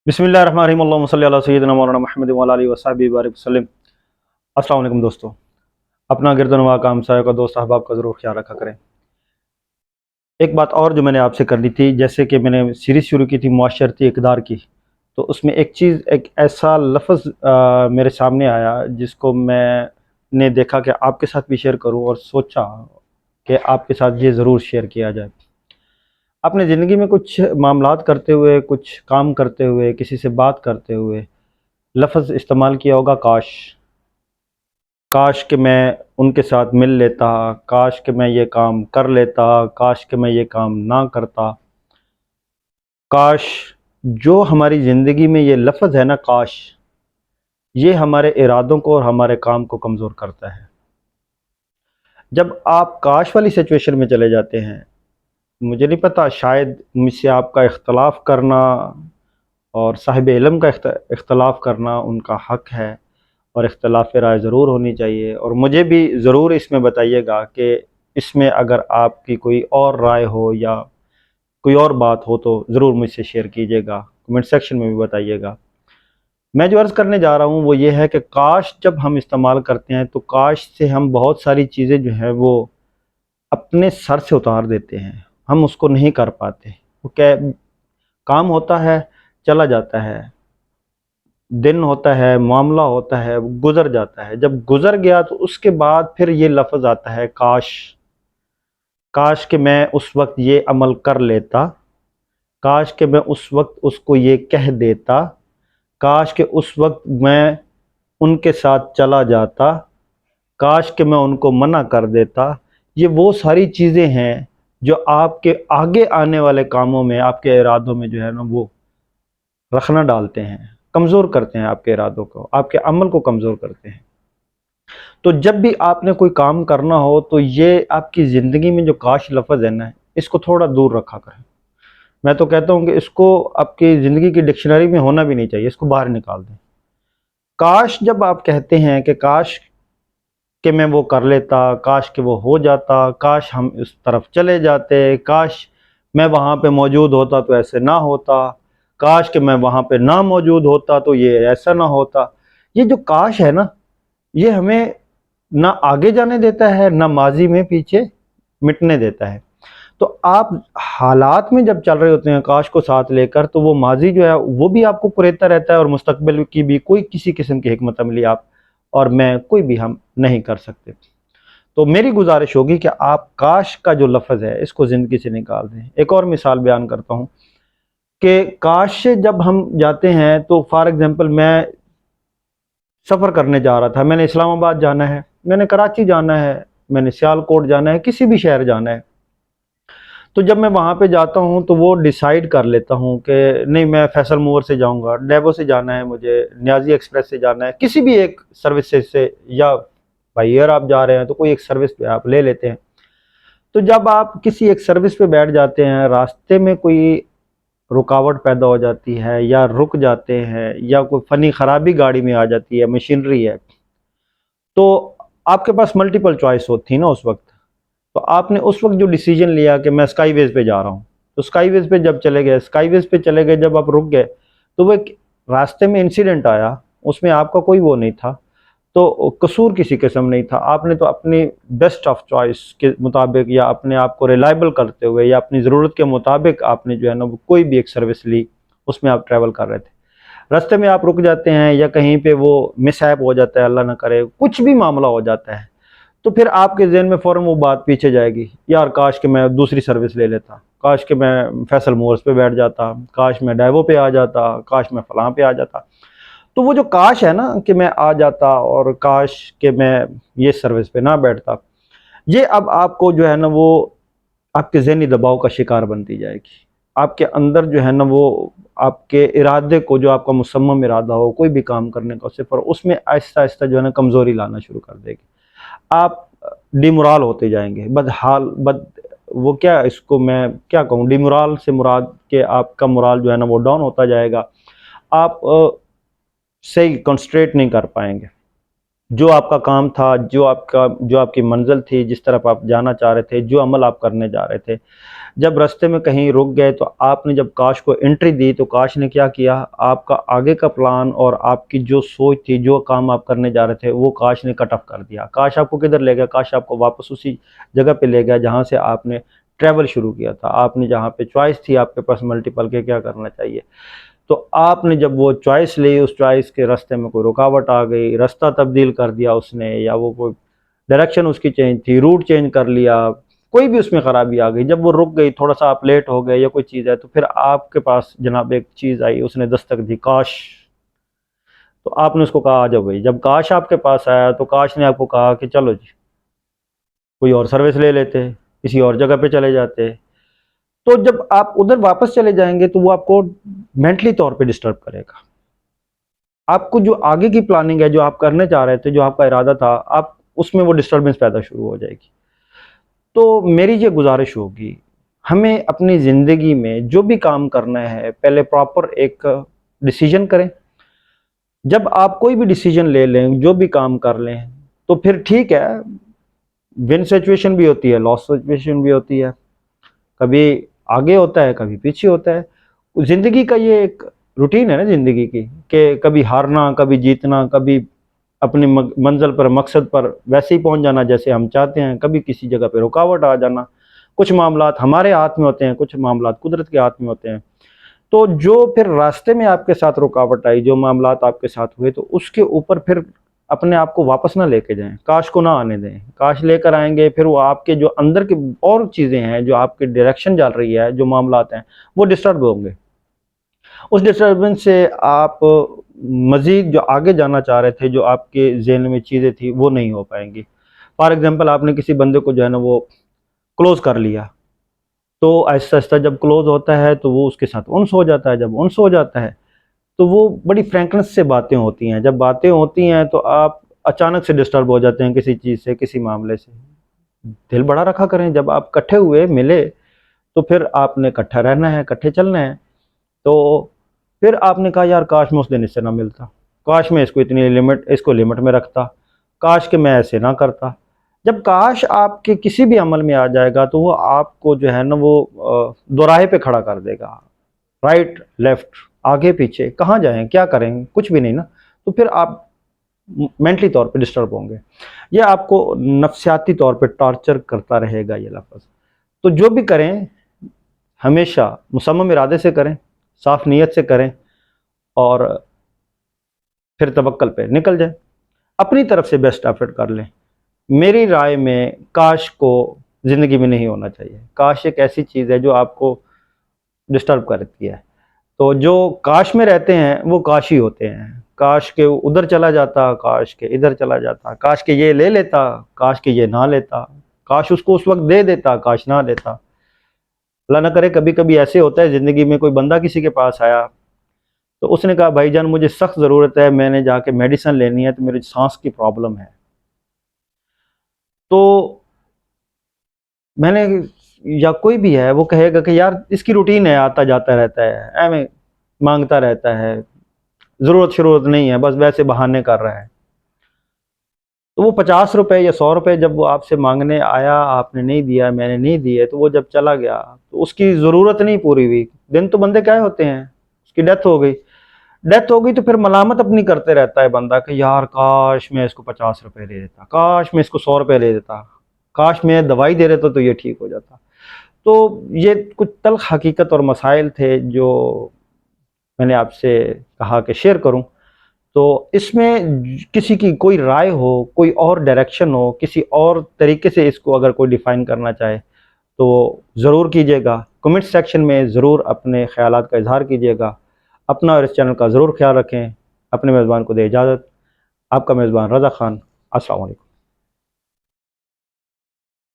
बिस्मिल्लाहिर्रहमानिर्रहीम अल्लाहुम्मा सल्लि अला सय्यिदिना मौलाना मुहम्मद व अला आलिहि व सहबिहि बारिक वसल्लम। अस्सलाम वालेकुम दोस्तों, अपना गिरदनवा काम साया का दोस्त अहबाब का ज़रूर ख्याल रखा करें। एक बात और जो मैंने आपसे करनी थी, जैसे कि मैंने सीरीज़ शुरू की थी मुआशरती इक़दार की, तो उसमें एक ऐसा लफ्ज़ मेरे सामने आया जिसको मैंने देखा कि आपके साथ भी शेयर करूँ और सोचा कि आपके साथ ये ज़रूर शेयर किया जाए। अपनी ज़िंदगी में कुछ मामलात करते हुए, कुछ काम करते हुए, किसी से बात करते हुए लफ्ज़ इस्तेमाल किया होगा काश। काश कि मैं उनके साथ मिल लेता, काश कि मैं ये काम कर लेता, काश कि मैं ये काम ना करता। काश, जो हमारी ज़िंदगी में ये लफ्ज़ है ना काश, ये हमारे इरादों को और हमारे काम को कमज़ोर करता है। जब आप काश वाली सिचुएशन में चले जाते हैं, मुझे नहीं पता, शायद मुझसे आपका इख्तलाफ़ करना और साहिब इल्म का इख्तलाफ़ करना उनका हक़ है और इख्तलाफ़ राय ज़रूर होनी चाहिए। और मुझे भी ज़रूर इसमें बताइएगा कि इसमें अगर आपकी कोई और राय हो या कोई और बात हो तो ज़रूर मुझसे शेयर कीजिएगा, कमेंट सेक्शन में भी बताइएगा। मैं जो अर्ज़ करने जा रहा हूँ वो ये है कि काश जब हम इस्तेमाल करते हैं तो काश से हम बहुत सारी चीज़ें जो हैं वो अपने सर से उतार देते हैं, हम उसको नहीं कर पाते। वो क्या काम होता है, चला जाता है, दिन होता है, मामला होता है, वो गुज़र जाता है। जब गुज़र गया तो उसके बाद फिर ये लफ्ज़ आता है काश। काश कि मैं उस वक़्त ये अमल कर लेता, काश कि मैं उस वक़्त उसको ये कह देता, काश कि उस वक़्त मैं उनके साथ चला जाता, काश कि मैं उनको मना कर देता। ये वो सारी चीज़ें हैं जो आपके आगे आने वाले कामों में, आपके इरादों में जो है ना वो रखना डालते हैं, कमज़ोर करते हैं आपके इरादों को, आपके अमल को कमज़ोर करते हैं। तो जब भी आपने कोई काम करना हो तो ये आपकी ज़िंदगी में जो काश लफ्ज़ है ना, इसको थोड़ा दूर रखा करें। मैं तो कहता हूँ कि इसको आपकी ज़िंदगी की डिक्शनरी में होना भी नहीं चाहिए, इसको बाहर निकाल दें। काश जब आप कहते हैं कि काश कि मैं वो कर लेता, काश कि वो हो जाता, काश हम उस तरफ चले जाते, काश मैं वहाँ पे मौजूद होता तो ऐसे ना होता, काश कि मैं वहाँ पे ना मौजूद होता तो ये ऐसा ना होता। ये जो काश है ना, ये हमें ना आगे जाने देता है, ना माज़ी में पीछे मिटने देता है। तो आप हालात में जब चल रहे होते हैं काश को साथ लेकर, तो वो माज़ी जो है वो भी आपको कुरेदता रहता है और मुस्तक़बिल की भी कोई किसी किस्म की हिकमत अमली आप और मैं कोई भी हम नहीं कर सकते। तो मेरी गुज़ारिश होगी कि आप काश का जो लफ्ज़ है इसको ज़िंदगी से निकाल दें। एक और मिसाल बयान करता हूँ कि काश से जब हम जाते हैं तो फ़ॉर एग्ज़ाम्पल मैं सफ़र करने जा रहा था, मैंने इस्लामाबाद जाना है, मैंने कराची जाना है, मैंने सियालकोट जाना है, किसी भी शहर जाना है। तो जब मैं वहाँ पे जाता हूँ तो वो डिसाइड कर लेता हूँ कि नहीं, मैं फैसल मूवर से जाऊँगा, डेवो से जाना है, मुझे नियाज़ी एक्सप्रेस से जाना है, किसी भी एक सर्विसेज से, या बाई एयर आप जा रहे हैं तो कोई एक सर्विस पे आप ले लेते हैं। तो जब आप किसी एक सर्विस पे बैठ जाते हैं, रास्ते में कोई रुकावट पैदा हो जाती है या रुक जाते हैं या कोई फ़नी ख़राबी गाड़ी में आ जाती है, मशीनरी है, तो आपके पास मल्टीपल चॉइस होती है ना उस वक़्त। तो आपने उस वक़्त जो डिसीज़न लिया कि मैं स्काईवेज़ पे जा रहा हूँ, तो स्काईवेज़ पे जब चले गए, स्काईवेज़ पे चले गए, जब आप रुक गए, तो वो एक रास्ते में इंसिडेंट आया, उसमें आपका कोई वो नहीं था, तो कसूर किसी किस्म नहीं था। आपने तो अपनी बेस्ट ऑफ चॉइस के मुताबिक या अपने आप को रिलायबल करते हुए या अपनी ज़रूरत के मुताबिक आपने जो है ना वो कोई भी एक सर्विस ली, उसमें आप ट्रैवल कर रहे थे। रास्ते में आप रुक जाते हैं या कहीं पे वो मिसहैप हो जाता है, अल्लाह ना करे, कुछ भी मामला हो जाता है, तो फिर आपके ज़हन में फ़ौरन वो बात पीछे जाएगी, यार काश कि मैं दूसरी सर्विस ले लेता, काश कि मैं फैसल मोर्स पे बैठ जाता, काश मैं डेवो पे आ जाता, काश मैं फ़लाँ पे आ जाता। तो वो जो काश है ना कि मैं आ जाता और काश कि मैं ये सर्विस पे ना बैठता, ये अब आपको जो है ना वो आपके ज़हनी दबाव का शिकार बनती जाएगी। आपके अंदर जो है ना वो आपके इरादे को, जो आपका मुसम्मम इरादा हो कोई भी काम करने का, सिर्फ उसमें आहिस्ता-आहिस्ता जो है ना कमज़ोरी लाना शुरू कर देगी। आप डिमोरल होते जाएँगे, बदहाल बद वो क्या, इसको मैं क्या कहूँ, डिमोरल से मुराद कि आपका मोरल जो है ना वो डाउन होता जाएगा। आप सही कंसंट्रेट नहीं कर पाएँगे। जो आपका काम था, जो आपकी मंज़िल थी, जिस तरफ आप जाना चाह रहे थे, जो अमल आप करने जा रहे थे, जब रास्ते में कहीं रुक गए तो आपने जब काश को एंट्री दी तो काश ने क्या किया, आपका आगे का प्लान और आपकी जो सोच थी, जो काम आप करने जा रहे थे, वो काश ने कट ऑफ कर दिया। काश आपको किधर ले गया? काश आपको वापस उसी जगह पे ले गया जहाँ से आपने ट्रैवल शुरू किया था। आपने जहाँ पे चॉइस थी आपके पास मल्टीपल के क्या करना चाहिए, तो आपने जब वो चॉइस ली, उस चॉइस के रास्ते में कोई रुकावट आ गई, रास्ता तब्दील कर दिया उसने, या वो कोई डायरेक्शन उसकी चेंज थी, रूट चेंज कर लिया, कोई भी उसमें ख़राबी आ गई, जब वो रुक गई, थोड़ा सा आप लेट हो गए या कोई चीज़ है, तो फिर आपके पास जनाब एक चीज़ आई, उसने दस्तक दी, काश। तो आपने उसको कहा आ जाओ भाई। जब काश आपके पास आया तो काश ने आपको कहा कि चलो जी कोई और सर्विस ले लेते, किसी और जगह पे चले जाते। तो जब आप उधर वापस चले जाएंगे तो वो आपको मेंटली तौर पे डिस्टर्ब करेगा। आपको जो आगे की प्लानिंग है, जो आप करने चाह रहे थे, जो आपका इरादा था, आप उसमें वो डिस्टर्बेंस पैदा शुरू हो जाएगी। तो मेरी ये गुजारिश होगी, हमें अपनी ज़िंदगी में जो भी काम करना है पहले प्रॉपर एक डिसीजन करें। जब आप कोई भी डिसीजन ले लें, जो भी काम कर लें, तो फिर ठीक है, विन सिचुएशन भी होती है, लॉस सिचुएशन भी होती है, कभी आगे होता है, कभी पीछे होता है। ज़िंदगी का ये एक रूटीन है ना ज़िंदगी की, कि कभी हारना, कभी जीतना, कभी अपनी मंजिल पर, मकसद पर वैसे ही पहुंच जाना जैसे हम चाहते हैं, कभी किसी जगह पे रुकावट आ जाना। कुछ मामलात हमारे हाथ में होते हैं, कुछ मामलात कुदरत के हाथ में होते हैं। तो जो फिर रास्ते में आपके साथ रुकावट आई, जो मामलात आपके साथ हुए, तो उसके ऊपर फिर अपने आप को वापस ना लेके जाएं, काश को ना आने दें। काश लेकर आएंगे फिर वो आपके जो अंदर की और चीज़ें हैं, जो आपकी डायरेक्शन चल रही है, जो मामलात हैं, वो डिस्टर्ब होंगे। उस डिस्टर्बेंस से आप मज़ीद जो आगे जाना चाह रहे थे, जो आपके ज़हन में चीज़ें थी, वो नहीं हो पाएंगी। फॉर एग्ज़ाम्पल, आपने किसी बंदे को जो है ना वो क्लोज़ कर लिया, तो आहिस्ता-आहिस्ता जब क्लोज़ होता है तो वो उसके साथ उन्स हो जाता है। जब उन्स हो जाता है तो वो बड़ी फ्रैंकनेस से बातें होती हैं। जब बातें होती हैं तो आप अचानक से डिस्टर्ब हो जाते हैं किसी चीज़ से, किसी मामले से। दिल बड़ा रखा करें, जब आप इकट्ठे हुए, मिले, तो फिर आपने इकट्ठा रहना है, इकट्ठे चलना है। तो फिर आपने कहा यार काश मैं उस दिन इससे ना मिलता, काश मैं इसको लिमिट में रखता, काश कि मैं ऐसे ना करता। जब काश आपके किसी भी अमल में आ जाएगा तो वो आपको जो है ना वो दोराहे पे खड़ा कर देगा। राइट लेफ्ट, आगे पीछे, कहाँ जाएं, क्या करें, कुछ भी नहीं ना। तो फिर आप मेंटली तौर पे डिस्टर्ब होंगे, ये आपको नफ्सियाती तौर पे टॉर्चर करता रहेगा ये लफ्ज़। तो जो भी करें हमेशा मुसम्मम इरादे से करें, साफ़ नीयत से करें, और फिर तवक्कल पे निकल जाए, अपनी तरफ से बेस्ट एफर्ट कर लें। मेरी राय में काश को ज़िंदगी में नहीं होना चाहिए। काश एक ऐसी चीज़ है जो आपको डिस्टर्ब करती है। तो जो काश में रहते हैं वो काश ही होते हैं। काश के उधर चला जाता, काश के इधर चला जाता, काश के ये ले लेता, काश के ये ना लेता, काश उसको उस वक्त दे देता, काश ना देता। अल्लाह ना करे, कभी कभी ऐसे होता है ज़िंदगी में, कोई बंदा किसी के पास आया तो उसने कहा भाईजान मुझे सख्त ज़रूरत है, मैंने जाके मेडिसिन लेनी है, तो मेरी सांस की प्रॉब्लम है। तो मैंने, या कोई भी है वो कहेगा कि यार इसकी रूटीन है, आता जाता रहता है, एवं मांगता रहता है, ज़रूरत शरूरत नहीं है, बस वैसे बहाने कर रहा है। तो वो 50 रुपए या 100 रुपए जब वो आपसे मांगने आया, आपने नहीं दिया, मैंने नहीं दिए, तो वो जब चला गया तो उसकी ज़रूरत नहीं पूरी हुई। दिन तो बंदे क्या होते हैं, उसकी डेथ हो गई। डेथ हो गई तो फिर मलामत अपनी करते रहता है बंदा कि यार काश मैं इसको 50 रुपए दे देता, काश मैं इसको 100 रुपए दे देता, काश मैं दवाई दे देता तो ये ठीक हो जाता। तो ये कुछ तल्ख हकीकत और मसाइल थे जो मैंने आपसे कहा कि शेयर करूं। तो इसमें किसी की कोई राय हो, कोई और डायरेक्शन हो, किसी और तरीके से इसको अगर कोई डिफ़ाइन करना चाहे तो ज़रूर कीजिएगा। कमेंट सेक्शन में ज़रूर अपने ख़यालात का इज़हार कीजिएगा। अपना और इस चैनल का ज़रूर ख्याल रखें। अपने मेज़बान को दे इजाज़त। आपका मेज़बान रज़ा ख़ान। अस्सलाम वालेकुम।